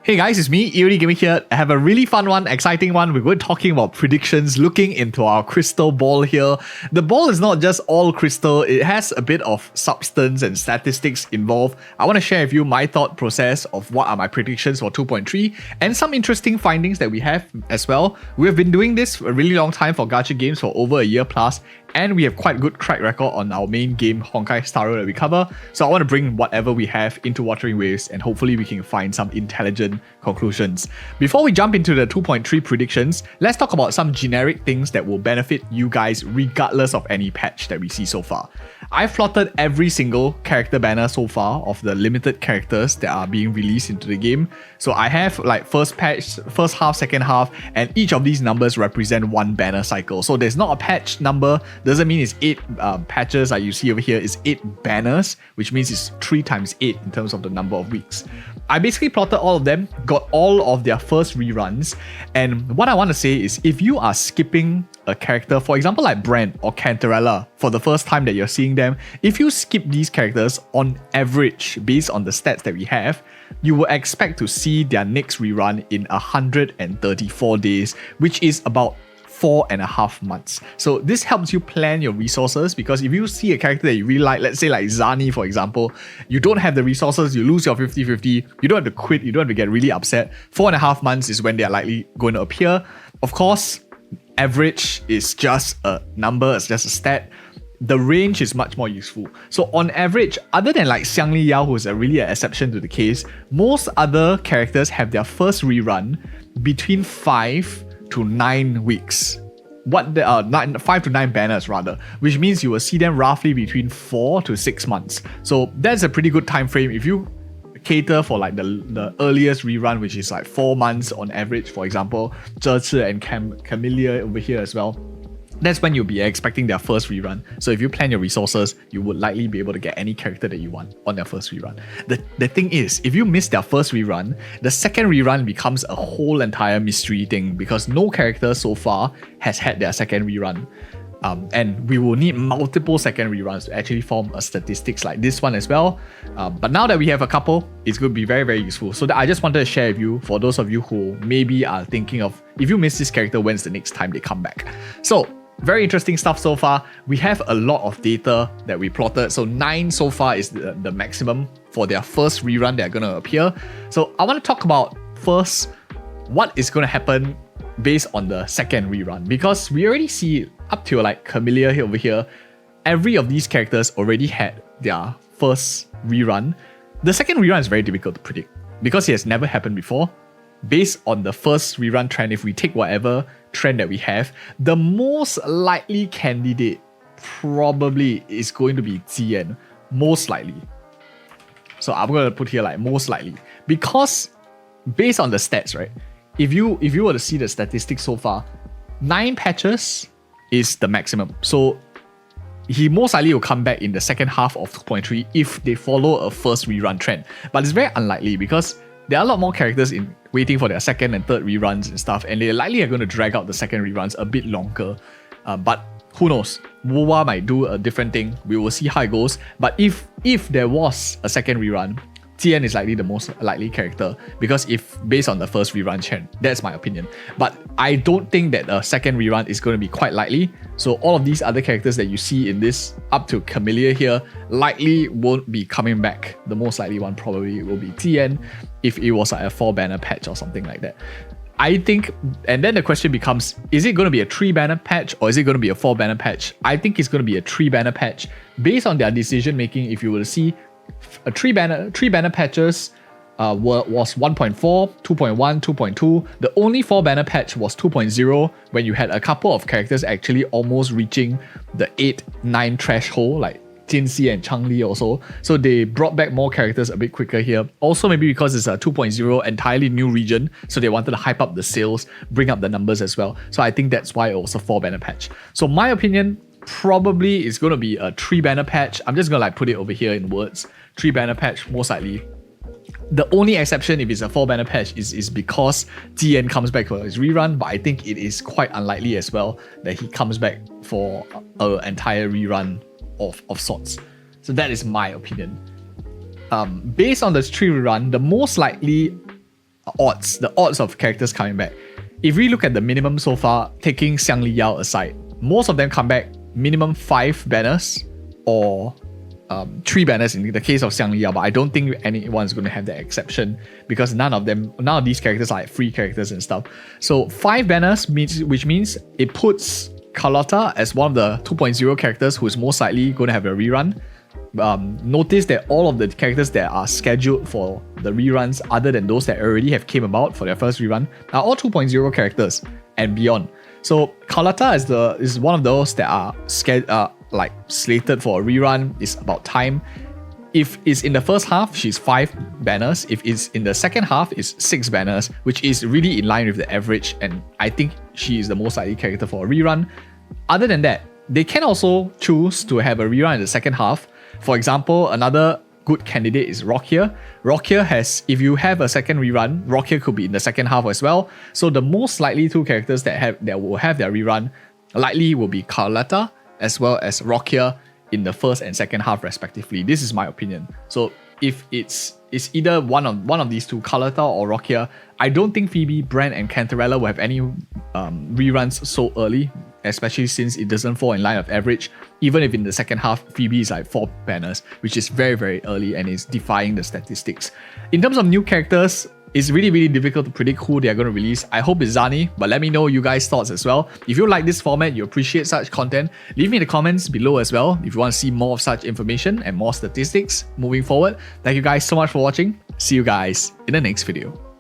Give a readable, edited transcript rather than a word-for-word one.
Hey guys, it's me, EODGamer here. I have a really fun one, exciting one. We're going to be talking about predictions, looking into our crystal ball here. The ball is not just all crystal, it has a bit of substance and statistics involved. I want to share with you my thought process of what are my predictions for 2.3 and some interesting findings that we have as well. We have been doing this for a really long time for gacha games for over a year plus, and we have quite good track record on our main game, Honkai Star Rail, that we cover. So I want to bring whatever we have into Wuthering Waves, and hopefully we can find some intelligent conclusions. Before we jump into the 2.3 predictions, let's talk about some generic things that will benefit you guys regardless of any patch that we see so far. I've plotted every single character banner so far of the limited characters that are being released into the game. So I have like first patch, first half, second half, and each of these numbers represent one banner cycle. So there's not a patch number, doesn't mean it's 8 patches like you see over here, it's 8 banners, which means it's 3 times 8 in terms of the number of weeks. I basically plotted all of them, got all of their first reruns, and what I want to say is if you are skipping a character, for example like Brand or Cantarella, for the first time that you're seeing them, if you skip these characters on average based on the stats that we have, you will expect to see their next rerun in 134 days, which is about 4.5 months. So this helps you plan your resources, because if you see a character that you really like, let's say like Zani for example, you don't have the resources, you lose your 50-50, you don't have to quit, you don't have to get really upset. 4.5 months is when they're likely going to appear. Of course, average is just a number, it's just a stat. The range is much more useful. So on average, other than like Xiang Li Yao, who's really an exception to the case, most other characters have their first rerun between 5 to 9 weeks. 5 to 9 banners rather, which means you will see them roughly between 4 to 6 months. So that's a pretty good time frame. If you cater for like the earliest rerun, which is like 4 months on average, for example, Zhe and Camellia over here as well, that's when you'll be expecting their first rerun. So if you plan your resources, you would likely be able to get any character that you want on their first rerun. The thing is, if you miss their first rerun, the second rerun becomes a whole entire mystery thing, because no character so far has had their second rerun. And we will need multiple second reruns to actually form a statistics like this one as well. But now that we have a couple, it's going to be very, very useful. So I just wanted to share with you, for those of you who maybe are thinking of, if you miss this character, when's the next time they come back? So very interesting stuff so far. We have a lot of data that we plotted. So 9 so far is the maximum for their first rerun that are going to appear. So I want to talk about first what is going to happen based on the second rerun, because we already see up to like Camellia over here, every of these characters already had their first rerun. The second rerun is very difficult to predict because it has never happened before. Based on the first rerun trend, if we take whatever trend that we have, the most likely candidate probably is going to be Chien, most likely. So I'm going to put here like most likely, because based on the stats, right? If you were to see the statistics so far, 9 patches is the maximum. So he most likely will come back in the second half of 2.3 if they follow a first rerun trend. But it's very unlikely because there are a lot more characters waiting for their second and third reruns and stuff, and they likely are going to drag out the second reruns a bit longer. But who knows? Wuwa might do a different thing. We will see how it goes. But if there was a second rerun, Chien is likely the most likely character, because if based on the first rerun trend, that's my opinion. But I don't think that a second rerun is going to be quite likely. So all of these other characters that you see in this, up to Camellia here, likely won't be coming back. The most likely one probably will be Chien, if it was like a 4 banner patch or something like that. I think, and then the question becomes, is it going to be a 3 banner patch or is it going to be a 4 banner patch? I think it's going to be a 3 banner patch based on their decision making. If you were to see a 3 banner patches was 1.4, 2.1, 2.2. The only 4 banner patch was 2.0, when you had a couple of characters actually almost reaching the 8-9 threshold, like Jinxi and Changli also. So they brought back more characters a bit quicker here. Also maybe because it's a 2.0 entirely new region, so they wanted to hype up the sales, bring up the numbers as well. So I think that's why it was a 4 banner patch. So my opinion, probably it's going to be a 3 banner patch. I'm just going to like put it over here in words. 3 banner patch, most likely. The only exception if it's a 4 banner patch is because Chien comes back for his rerun, but I think it is quite unlikely as well that he comes back for an entire rerun of sorts. So that is my opinion. Based on the 3 rerun, the most likely odds, the odds of characters coming back. If we look at the minimum so far, taking Xiang Li Yao aside, most of them come back minimum 5 banners or 3 banners in the case of Xiang Li Yao, but I don't think anyone's going to have that exception because none of these characters are like free characters and stuff. So 5 banners which means it puts Carlotta as one of the 2.0 characters who is most likely going to have a rerun. Notice that all of the characters that are scheduled for the reruns, other than those that already have came about for their first rerun, are all 2.0 characters and beyond. So Carlotta is one of those that are slated for a rerun. It's about time. If it's in the first half, she's 5 banners. If it's in the second half, it's 6 banners, which is really in line with the average, and I think she is the most likely character for a rerun. Other than that, they can also choose to have a rerun in the second half. For example, another good candidate is Rokia. Rokia has, if you have a second rerun, Rokia could be in the second half as well. So the most likely 2 characters that will have their rerun likely will be Carlotta as well as Rokia in the first and second half respectively. This is my opinion. So if it's either one of these 2, Carlotta or Rokia, I don't think Phoebe, Brand, and Cantarella will have any reruns so early, especially since it doesn't fall in line of average. Even if in the second half, Phoebe is like 4 banners, which is very, very early and is defying the statistics. In terms of new characters, it's really, really difficult to predict who they are going to release. I hope it's Zani, but let me know you guys' thoughts as well. If you like this format, you appreciate such content, leave me in the comments below as well if you want to see more of such information and more statistics moving forward. Thank you guys so much for watching. See you guys in the next video.